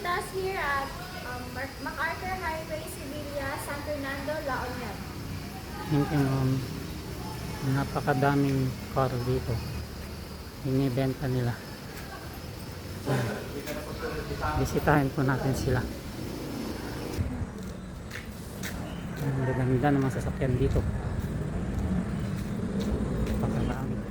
visit us here at MacArthur Highway, Sevilla, San Fernando, La Union. Thank you, ma'am. Napakadaming car dito. Inibenta nila. Bisitahin po natin sila. Ang ganda naman sasakyan dito. Pakarami.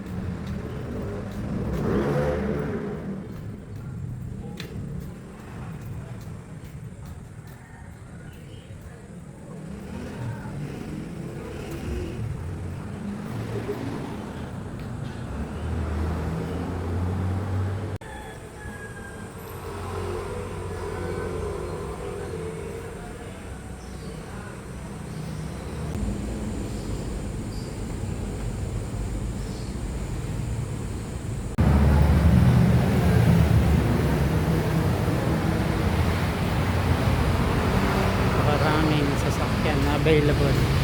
Maraming sasakyan na available.